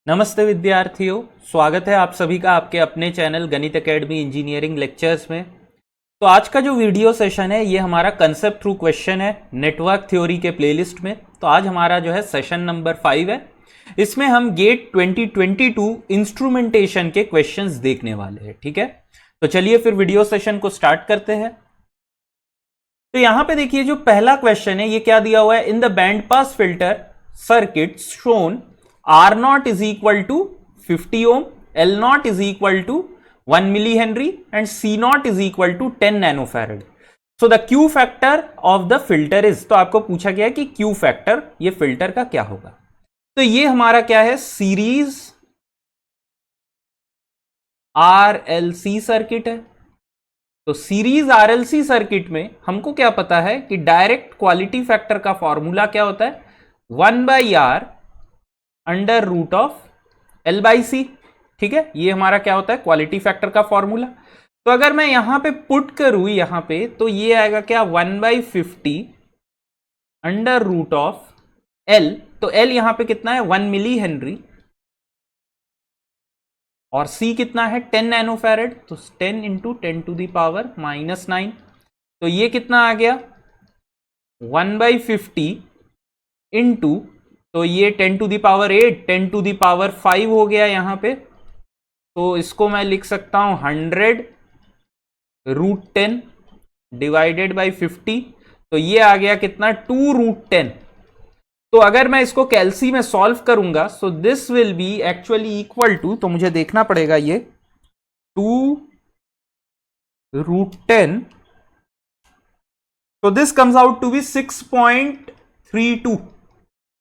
नमस्ते विद्यार्थियों, स्वागत है आप सभी का आपके अपने चैनल गणित एकेडमी इंजीनियरिंग लेक्चर्स में। तो आज का जो वीडियो सेशन है ये हमारा कंसेप्ट थ्रू क्वेश्चन है नेटवर्क थ्योरी के प्लेलिस्ट में। तो आज हमारा जो है सेशन नंबर 5 है। इसमें हम गेट 2022 इंस्ट्रूमेंटेशन के क्वेश्चंस देखने वाले हैं। ठीक है, तो चलिए फिर वीडियो सेशन को स्टार्ट करते हैं। तो यहां पे देखिए जो पहला क्वेश्चन है ये क्या दिया हुआ है, in the band pass filter circuit shown R naught is equal to 50 ohm, L naught is equal to 1 millihenry and C naught is equal to 10 nanofarad. So the Q factor of the filter is, तो आपको पूछा गया है कि Q factor ये filter का क्या होगा। तो ये हमारा क्या है, सीरीज RLC सर्किट है। तो सीरीज RLC सर्किट में हमको क्या पता है कि डायरेक्ट क्वालिटी फैक्टर का फॉर्मूला क्या होता है, 1/R under root of L/C। ठीक है, ये हमारा क्या होता है, क्वालिटी फैक्टर का फॉर्मूला। तो अगर मैं यहां पे पुट करूं यहां पे, तो ये आएगा क्या, 1/50 अंडर रूट ऑफ L। तो L यहां पे कितना है, 1 मिली हेनरी, और C कितना है, 10 नैनोफैरेड। तो 10 इंटू 10 टू द पावर -9। तो ये कितना आ गया, 1/50 इंटू, तो ये 10 to the power 8, 10 to the power 5 हो गया यहां पे। तो इसको मैं लिख सकता हूं 100√10 डिवाइडेड बाई 50। तो ये आ गया कितना, 2√10। तो अगर मैं इसको कैलसी में सॉल्व करूंगा, so this will be actually equal to, तो मुझे देखना पड़ेगा ये 2√10, तो this comes out to be 6.32।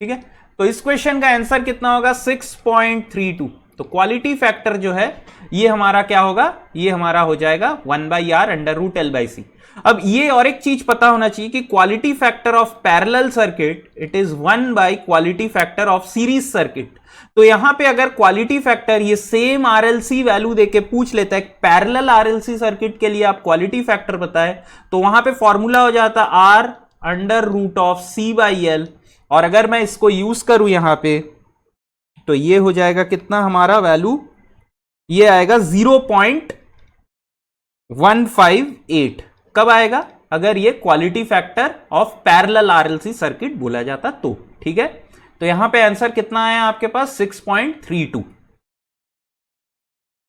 ठीक है, तो इस क्वेश्चन का आंसर कितना होगा, 6.32। तो क्वालिटी फैक्टर जो है ये हमारा क्या होगा, ये हमारा हो जाएगा 1/R अंडर रूट L/C। अब ये और एक चीज पता होना चाहिए कि quality factor of parallel circuit it is 1 quality factor of series circuit. तो यहां पे अगर क्वालिटी फैक्टर ये सेम RLC वैल्यू देके पूछ लेता है, पैरेलल RLC सर्किट के लिए आप क्वालिटी फैक्टर बताए, तो वहां पे फॉर्मूला हो जाता R under root of C/L। और अगर मैं इसको यूज करूं यहां पे, तो ये हो जाएगा कितना हमारा वैल्यू, ये आएगा 0.158। कब आएगा, अगर ये quality factor of parallel RLC circuit बोला जाता तो। ठीक है, तो यहां पे आंसर कितना आया आपके पास, 6.32।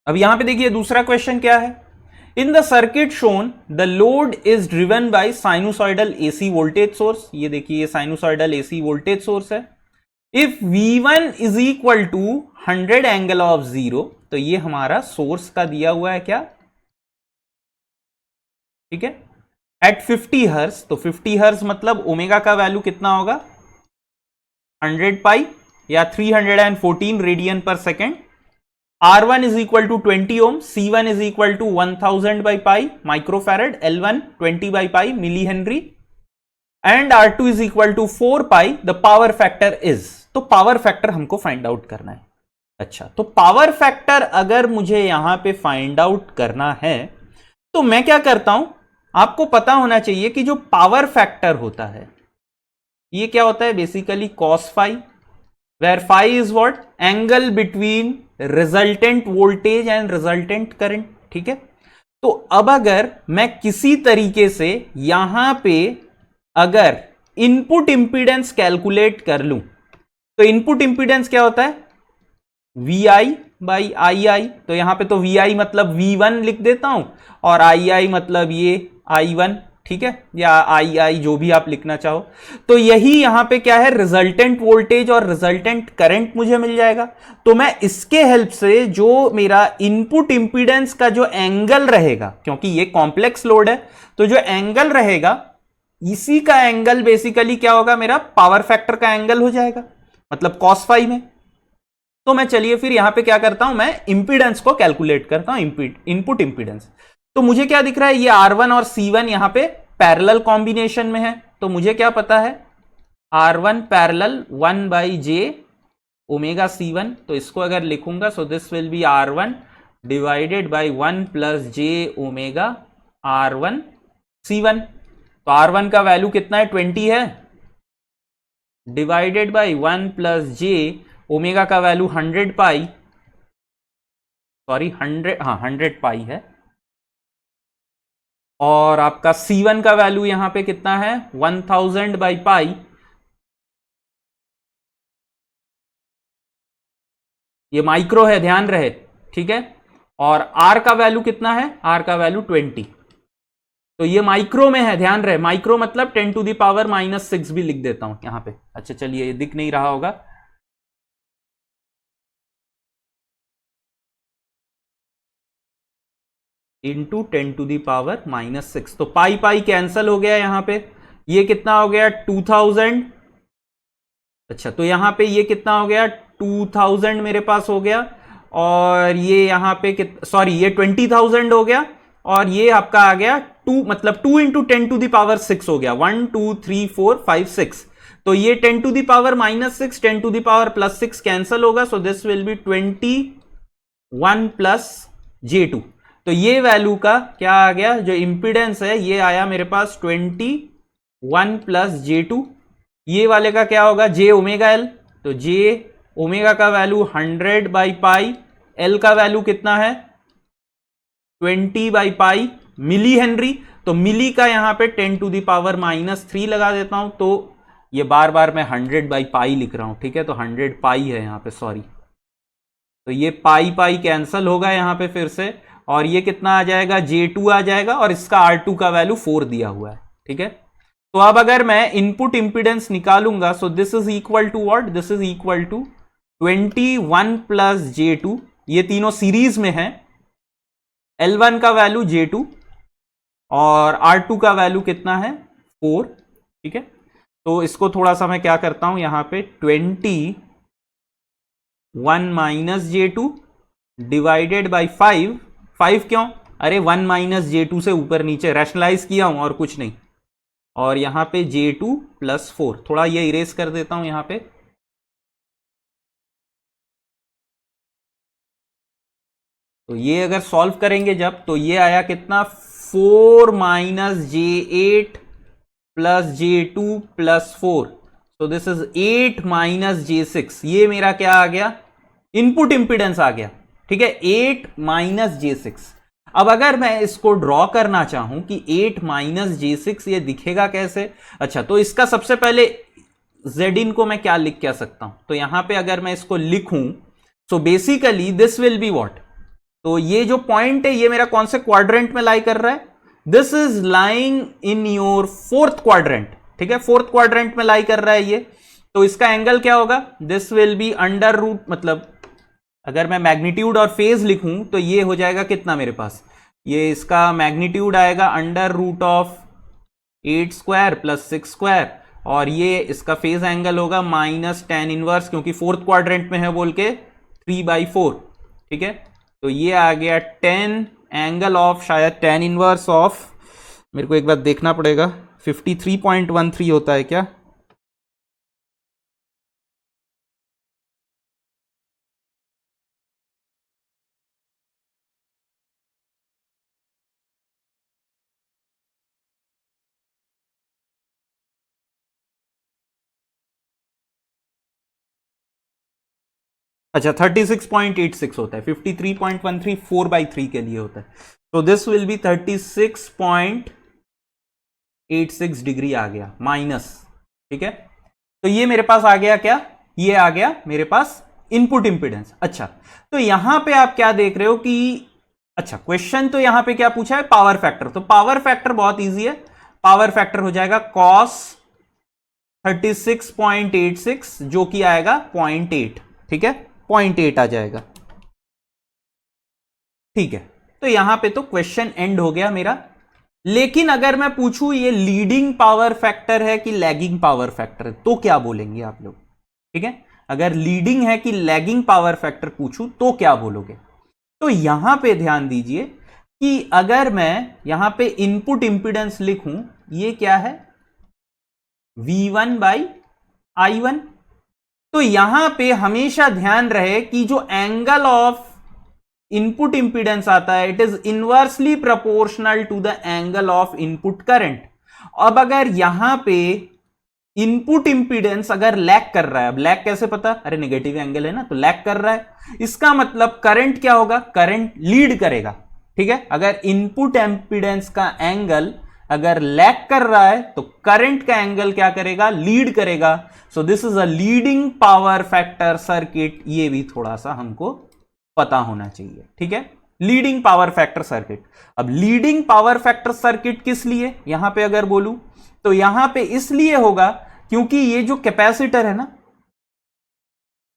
अब यहां पे देखिए दूसरा क्वेश्चन क्या है, in the circuit shown the load is driven by sinusoidal AC voltage source. ये देखिए ये साइनोसॉइडल AC वोल्टेज सोर्स है। If V1 is equal to 100 angle of 0, तो ये हमारा सोर्स का दिया हुआ है क्या, ठीक है, एट 50 हर्ट्ज। तो 50 हर्ट्ज मतलब ओमेगा का वैल्यू कितना होगा, 100 पाई या 314 रेडियन पर second. R1 is equal to 20 ohm, C1 is equal to 1000 by pi microfarad, L1 20 by pi millihenry and R2 is equal to 4 pi. The power factor is, तो power factor हमको find out करना है। अच्छा, तो power factor अगर मुझे यहां पे फाइंड आउट करना है, तो मैं क्या करता हूं, आपको पता होना चाहिए कि जो पावर फैक्टर होता है ये क्या होता है, basically cos phi, where phi is what, angle between resultant voltage and resultant current. ठीक है, तो अब अगर मैं किसी तरीके से यहां पे अगर इनपुट इंपीडेंस कैलकुलेट कर लूं, तो इनपुट इंपीडेंस क्या होता है, VI/II। तो यहां पे तो VI मतलब V1 लिख देता हूं, और II मतलब ये I1। ठीक है, या II जो भी आप लिखना चाहो। तो यही यहां पे क्या है, रिजल्टेंट वोल्टेज और रिजल्टेंट करंट मुझे मिल जाएगा। तो मैं इसके हेल्प से जो मेरा इनपुट इंपीडेंस का जो एंगल रहेगा, क्योंकि ये कॉम्प्लेक्स लोड है, तो जो एंगल रहेगा इसी का एंगल बेसिकली क्या होगा, मेरा पावर फैक्टर का एंगल हो जाएगा, मतलब cos phi में। तो मैं चलिए फिर यहां पे क्या करता हूं, मैं इंपीडेंस को कैलकुलेट करता हूं, इनपुट इंपीडेंस। तो मुझे क्या दिख रहा है, ये R1 और C1 यहां पे पैरेलल कॉम्बिनेशन में है। तो मुझे क्या पता है, R1 parallel 1/j omega C1। तो इसको अगर लिखूंगा, सो this will B R1 divided by 1 plus j omega R1 C1। तो R1 का वैल्यू कितना है, 20 है, divided by 1 plus j omega का वैल्यू 100 पाई, सॉरी 100, हाँ 100 पाई है, और आपका C1 का वैल्यू यहां पे कितना है 1000 बाई पाई, ये माइक्रो है ध्यान रहे, ठीक है। और R का वैल्यू कितना है, R का वैल्यू 20, तो ये माइक्रो में है ध्यान रहे, माइक्रो मतलब 10 टू द पावर -6 भी लिख देता हूं यहां पे। अच्छा चलिए, ये दिख नहीं रहा होगा, इंटू 10 टू दी पावर -6, तो पाई पाई कैंसल हो गया यहां पे, ये कितना हो गया 2000। अच्छा तो यहां पे ये कितना हो गया 2000 मेरे पास हो गया, और ये यहां पे सॉरी ये 20,000 हो गया, और ये आपका आ गया 2, मतलब 2 इंटू 10 टू दी पावर 6 हो गया, 1 2 3 4 5 6, तो ये 10 to the power -6 10 to the power +6 cancel होगा, so this will be 21 plus J2। तो ये वैल्यू का क्या आ गया, जो इंपीडेंस है ये आया मेरे पास 21 प्लस J2, ये वाले का क्या होगा J ओमेगा L, तो J ओमेगा का वैल्यू 100 बाई पाई, L का वैल्यू कितना है 20 बाई पाई मिली हेनरी, तो मिली का यहां पे 10 टू दी पावर -3 लगा देता हूं, तो ये बार बार मैं 100 बाई पाई लिख रहा हूं, ठीक है, तो 100 पाई है यहां पे, सॉरी, तो ये पाई पाई कैंसल होगा यहां पे फिर से, और ये कितना आ जाएगा J2 आ जाएगा, और इसका R2 का वैल्यू 4 दिया हुआ है, ठीक है। तो अब अगर मैं इनपुट इंपीडेंस निकालूंगा, so this is equal to what, this is equal to 21 plus J2, ये तीनों सीरीज में है, L1 का वैल्यू J2 और R2 का वैल्यू कितना है 4, ठीक है। तो इसको थोड़ा सा मैं क्या करता हूं यहां पे 21 माइनस J2 डिवाइडेड बाई 5 क्यों, अरे 1 माइनस J2 से ऊपर नीचे रैशनलाइज किया हूं और कुछ नहीं, और यहां पे J2 प्लस 4, थोड़ा ये इरेज कर देता हूं यहां पे, तो ये अगर सॉल्व करेंगे जब, तो ये आया कितना 4 minus J8 plus J2 plus 4, तो दिस इज 8 माइनस J6, ये मेरा क्या आ गया इनपुट इंपीडेंस आ गया, ठीक है, 8 माइनस J6। अब अगर मैं इसको ड्रॉ करना चाहूं कि 8 माइनस J6 ये दिखेगा कैसे, अच्छा तो इसका सबसे पहले Zin को मैं क्या लिख क्या सकता हूं, तो यहां पे अगर मैं इसको लिखूं, so basically this will be what, तो ये जो पॉइंट है ये मेरा कौन से क्वाड्रेंट में लाई कर रहा है, this is lying in your 4th quadrant, ठीक है, 4th क्वाड्रेंट में लाई कर रहा है ये, तो इसका एंगल क्या होगा, this will be under root, मतलब अगर मैं मैग्नीट्यूड और फेज लिखूं तो ये हो जाएगा कितना मेरे पास, ये इसका मैग्नीट्यूड आएगा under root of 8 square plus 6 square, और ये इसका फेज एंगल होगा -tan इनवर्स, क्योंकि 4th क्वाड्रेंट में है बोल के 3/4, ठीक है, तो ये आ गया 10 एंगल ऑफ, शायद tan इनवर्स ऑफ, मेरे को एक बार देखना पड़ेगा, 53.13 होता है क्या, अच्छा 36.86 होता है, 53.13 4/3 के लिए होता है, तो दिस विल बी 36.86 डिग्री आ गया माइनस, ठीक है, तो ये मेरे पास आ गया क्या, ये आ गया मेरे पास इनपुट इंपीडेंस। अच्छा तो यहां पे आप क्या देख रहे हो कि, अच्छा क्वेश्चन तो यहां पे क्या पूछा है पावर फैक्टर, तो पावर फैक्टर बहुत इजी है, पावर फैक्टर हो जाएगा cos 36.86 जो कि आएगा 0.8, ठीक है, 0.8 आ जाएगा, ठीक है। तो यहां पे तो क्वेश्चन एंड हो गया मेरा, लेकिन अगर मैं पूछूं ये लीडिंग पावर फैक्टर है कि लैगिंग पावर फैक्टर है, तो क्या बोलेंगे आप लोग, ठीक है, अगर लीडिंग है कि लैगिंग पावर फैक्टर पूछूं तो क्या बोलोगे, तो यहां पे ध्यान दीजिए कि अगर मैं यहां पे इनपुट इंपीडेंस लिखूं, ये क्या है V1 बाई I1, तो यहां पे हमेशा ध्यान रहे कि जो एंगल ऑफ इनपुट इंपीडेंस आता है it is inversely proportional to the angle of input current. अब अगर यहां पे इनपुट इंपीडेंस अगर लैग कर रहा है, अब लैग कैसे पता, अरे नेगेटिव एंगल है ना, तो लैग कर रहा है, इसका मतलब करंट क्या होगा, करंट लीड करेगा। ठीक है, अगर इनपुट इंपीडेंस का एंगल अगर लैग कर रहा है तो करंट का एंगल क्या करेगा, लीड करेगा। सो this is a leading power factor circuit, ये भी थोड़ा सा हमको पता होना चाहिए। ठीक है, लीडिंग पावर फैक्टर सर्किट। अब लीडिंग पावर फैक्टर सर्किट किस लिए, यहां पे अगर बोलूं तो यहां पे इसलिए होगा क्योंकि ये जो कैपेसिटर है ना,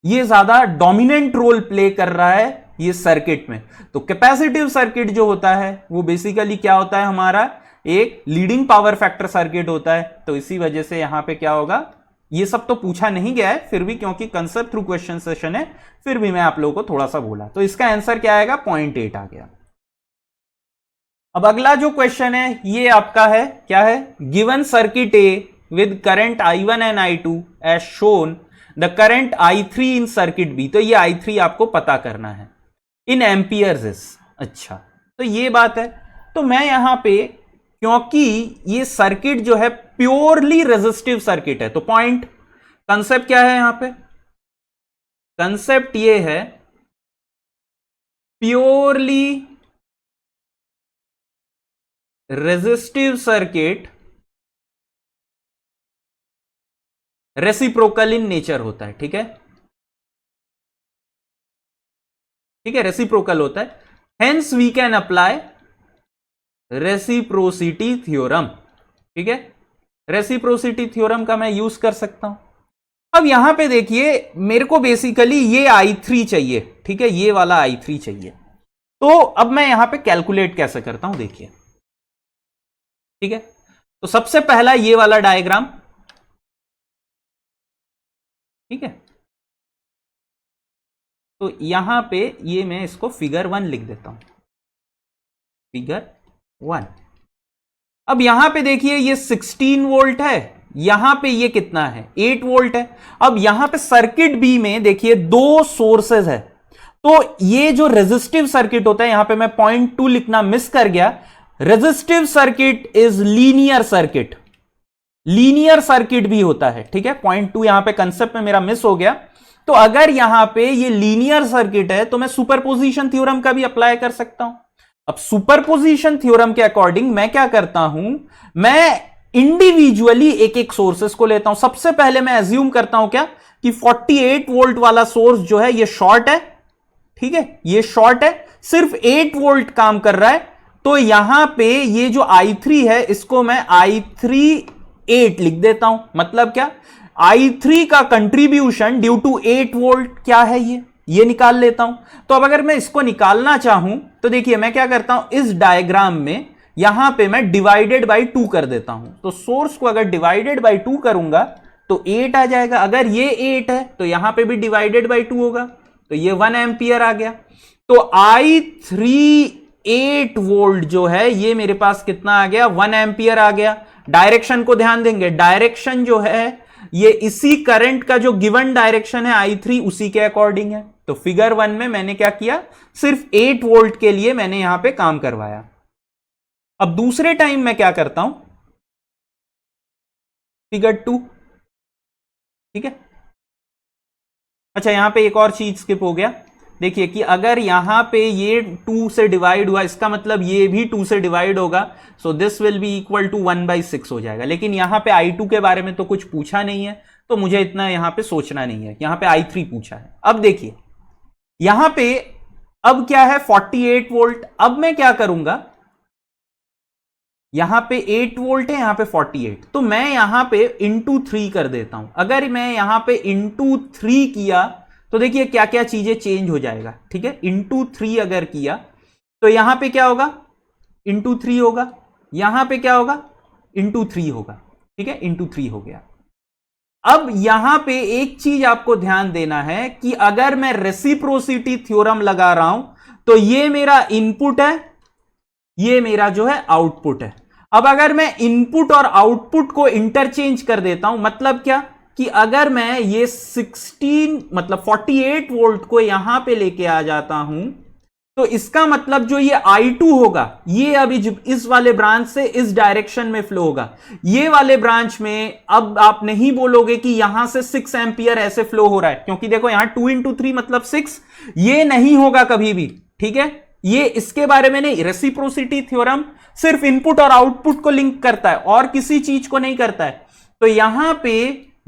ये ज्यादा डोमिनेंट रोल प्ले कर रहा है ये सर्किट में। तो कैपेसिटिव सर्किट जो होता है वो बेसिकली क्या होता है, हमारा एक लीडिंग पावर फैक्टर सर्किट होता है। तो इसी वजह से यहां पे क्या होगा, ये सब तो पूछा नहीं गया है, फिर भी क्योंकि कंसेप्ट थ्रू क्वेश्चन सेशन है, फिर भी मैं आप लोगों को थोड़ा सा बोला, तो इसका आंसर क्या आएगा, 0.8 आ गया। अब अगला जो क्वेश्चन है ये आपका है, क्या है, given circuit A with current I1 and I2 as shown, the current I3 in circuit B. तो ये I3 आपको पता करना है इन एम्पियर्स इज। अच्छा, तो ये बात है, तो मैं यहां पे क्योंकि ये सर्किट जो है प्योरली रेजिस्टिव सर्किट है, तो पॉइंट, कंसेप्ट क्या है यहां पे, कंसेप्ट ये है purely resistive circuit reciprocal in nature होता है। ठीक है, ठीक है, रेसिप्रोकल होता है, hence we can apply reciprocity theorem. ठीक है, रेसिप्रोसिटी थ्योरम का मैं यूज कर सकता हूं। अब यहां पे देखिए, मेरे को बेसिकली ये I3 चाहिए। ठीक है, ये वाला I3 चाहिए, तो अब मैं यहां पे कैलकुलेट कैसे करता हूं, देखिए। ठीक है, तो सबसे पहला ये वाला डायग्राम, ठीक है, तो यहां पे ये मैं इसको फिगर 1 लिख देता हूं, फिगर 1। अब यहां पे देखिए ये 16 वोल्ट है, यहां पे ये कितना है, 8 वोल्ट है। अब यहां पे सर्किट बी में देखिए दो सोर्सेज है, तो ये जो रेजिस्टिव सर्किट होता है, यहां पे मैं 0.2 लिखना मिस कर गया, resistive circuit is linear circuit, linear circuit भी होता है। ठीक है, 0.2 यहां पे कंसेप्ट में मेरा मिस हो गया। तो अगर यहां पे ये लीनियर सर्किट है तो मैं सुपरपोजिशन थ्योरम का भी अप्लाई कर सकता हूं। अब सुपरपोजिशन थ्योरम के अकॉर्डिंग मैं क्या करता हूं, मैं इंडिविजुअली एक एक सोर्सेस को लेता हूं। सबसे पहले मैं एज्यूम करता हूं क्या, कि 48 वोल्ट वाला सोर्स जो है ये शॉर्ट है। ठीक है, ये शॉर्ट है, सिर्फ 8 वोल्ट काम कर रहा है, तो यहां पे ये जो I3 है इसको मैं I3 8 लिख देता हूं। मतलब क्या, I3 का कंट्रीब्यूशन ड्यू टू 8 वोल्ट क्या है, ये निकाल लेता हूं। तो अब अगर मैं इसको निकालना चाहूं तो देखिए मैं क्या करता हूं, इस डायग्राम में यहां पे मैं डिवाइडेड बाई 2 कर देता हूं। तो सोर्स को अगर डिवाइडेड बाई 2 करूंगा तो 8 आ जाएगा। अगर ये 8 है तो यहां पे भी डिवाइडेड बाई 2 होगा, तो ये 1 एम्पियर आ गया। तो I3 8 वोल्ट जो है ये मेरे पास कितना आ गया, 1 एम्पियर आ गया। डायरेक्शन को ध्यान देंगे, डायरेक्शन जो है ये इसी करंट का जो गिवन डायरेक्शन है I3 उसी के अकॉर्डिंग है। तो फिगर 1 में मैंने क्या किया, सिर्फ 8 वोल्ट के लिए मैंने यहां पे काम करवाया। अब दूसरे टाइम मैं क्या करता हूं, फिगर 2। ठीक है, अच्छा यहां पे एक और चीज स्किप हो गया, देखिए कि अगर यहां पे ये 2 से डिवाइड हुआ, इसका मतलब ये भी 2 से डिवाइड होगा, so this will be equal to 1/6 हो जाएगा। लेकिन यहां पे I2 के बारे में तो कुछ पूछा नहीं है, तो मुझे इतना यहां पे सोचना नहीं है, यहां पे I3 पूछा है। अब देखिए यहां पे अब क्या है, 48 वोल्ट। अब मैं क्या करूंगा, यहां पे 8 वोल्ट है, यहां पे 48, तो मैं यहां पे इंटू 3 कर देता हूं। अगर मैं यहां पे इंटू 3 किया तो देखिए क्या क्या चीजें चेंज हो जाएगा। ठीक है, इंटू 3 अगर किया तो यहां पे क्या होगा, इंटू 3 होगा, यहां पे क्या होगा, इंटू 3 होगा। ठीक है, इंटू 3 हो गया। अब यहां पे एक चीज आपको ध्यान देना है कि अगर मैं रेसिप्रोसिटी थ्योरम लगा रहा हूं तो ये मेरा इनपुट है, ये मेरा जो है आउटपुट है। अब अगर मैं इनपुट और आउटपुट को इंटरचेंज कर देता हूं, मतलब क्या, कि अगर मैं ये 16 मतलब 48 वोल्ट को यहां पे लेके आ जाता हूं तो इसका मतलब जो ये I2 होगा ये अभी इस वाले ब्रांच से इस डायरेक्शन में फ्लो होगा। ये वाले ब्रांच में अब आप नहीं बोलोगे कि यहां से 6 एंपियर ऐसे फ्लो हो रहा है, क्योंकि देखो यहां 2 इंटू 3 मतलब 6, ये नहीं होगा कभी भी, ठीक है। ये इसके बारे में नहीं, रेसिप्रोसिटी थ्योरम सिर्फ इनपुट और आउटपुट को लिंक करता है और किसी चीज को नहीं करता है। तो यहां पे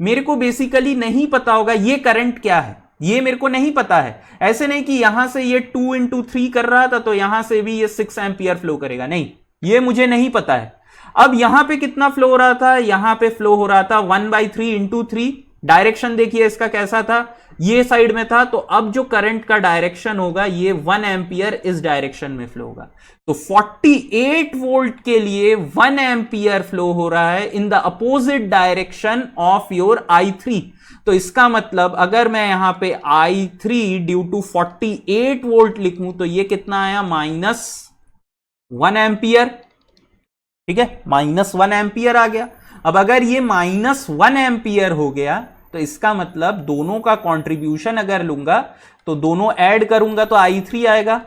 मेरे को बेसिकली नहीं पता होगा ये करंट क्या है, ये मेरे को नहीं पता है। ऐसे नहीं कि यहां से ये 2 इंटू 3 कर रहा था तो यहां से भी ये 6 एंपियर फ्लो करेगा, नहीं, ये मुझे नहीं पता है। अब यहां पे कितना फ्लो हो रहा था, यहां पे फ्लो हो रहा था 1/3 इंटू 3। डायरेक्शन देखिए इसका कैसा था, ये साइड में था, तो अब जो करंट का डायरेक्शन होगा ये 1 एंपियर इस डायरेक्शन में फ्लो होगा। तो 48 वोल्ट के लिए 1 एंपियर फ्लो हो रहा है in the opposite direction of your I3। तो इसका मतलब अगर मैं यहां पे I3 ड्यू टू 48 वोल्ट लिखूं तो ये कितना आया, -1 एंपियर, ठीक है, -1 एंपियर आ गया। अब अगर ये -1 एंपियर हो गया तो इसका मतलब दोनों का कंट्रीब्यूशन अगर लूंगा तो दोनों ऐड करूंगा तो I3 आएगा,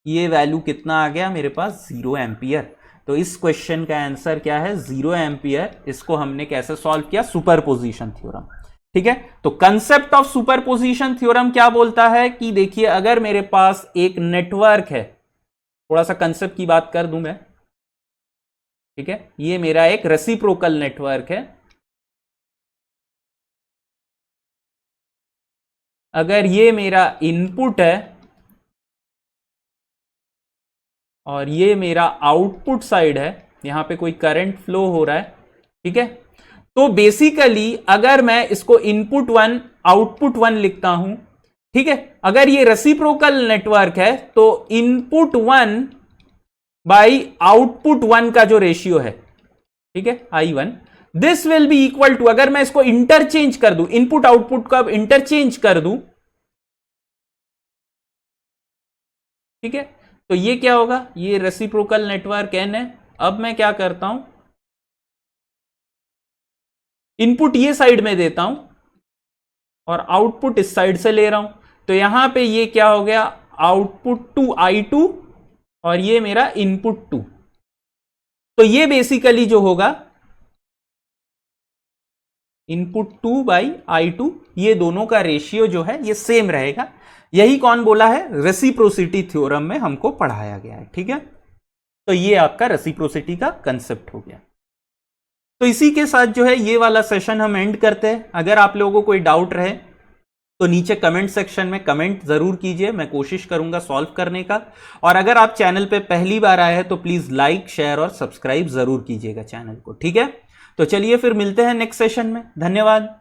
ये वैल्यू कितना आ गया मेरे पास, 0 एंपियर। तो इस क्वेश्चन का आंसर क्या है, 0 एंपियर। इसको हमने कैसे सॉल्व किया, सुपरपोजिशन थ्योरम, ठीक है। तो कंसेप्ट ऑफ सुपरपोजिशन थ्योरम क्या बोलता है कि देखिए अगर मेरे पास एक नेटवर्क है, थोड़ा सा कंसेप्ट की बात कर दूं मैं, ठीक है, ये मेरा एक रेसिप्रोकल नेटवर्क है। अगर ये मेरा इनपुट है और ये मेरा आउटपुट साइड है, यहां पे कोई करंट फ्लो हो रहा है, ठीक है, तो बेसिकली अगर मैं इसको इनपुट 1 आउटपुट 1 लिखता हूं, ठीक है, अगर ये रेसिप्रोकल नेटवर्क है तो इनपुट 1 बाई आउटपुट 1 का जो रेशियो है, ठीक है, I1, this will be equal to, अगर मैं इसको इंटरचेंज कर दूं, इनपुट आउटपुट को अब इंटरचेंज कर दूं, ठीक है, तो ये क्या होगा, ये रेसिप्रोकल नेटवर्क N है। अब मैं क्या करता हूं, इनपुट ये साइड में देता हूं और आउटपुट इस साइड से ले रहा हूं, तो यहां पे ये क्या हो गया, आउटपुट 2 I2 और ये मेरा इनपुट 2। तो ये बेसिकली जो होगा इनपुट 2 बाई I2, ये दोनों का रेशियो जो है ये सेम रहेगा। यही कौन बोला है, रेसिप्रोसिटी थ्योरम में हमको पढ़ाया गया है, ठीक है। तो ये आपका रेसिप्रोसिटी का कंसेप्ट हो गया। तो इसी के साथ जो है ये वाला सेशन हम एंड करते हैं। अगर आप लोगों को कोई डाउट रहे तो नीचे कमेंट सेक्शन में कमेंट जरूर कीजिए, मैं कोशिश करूंगा सॉल्व करने का। और अगर आप चैनल पे पहली बार आए हैं तो प्लीज लाइक, शेयर और सब्सक्राइब जरूर कीजिएगा चैनल को, ठीक है। तो चलिए फिर मिलते हैं नेक्स्ट सेशन में, धन्यवाद।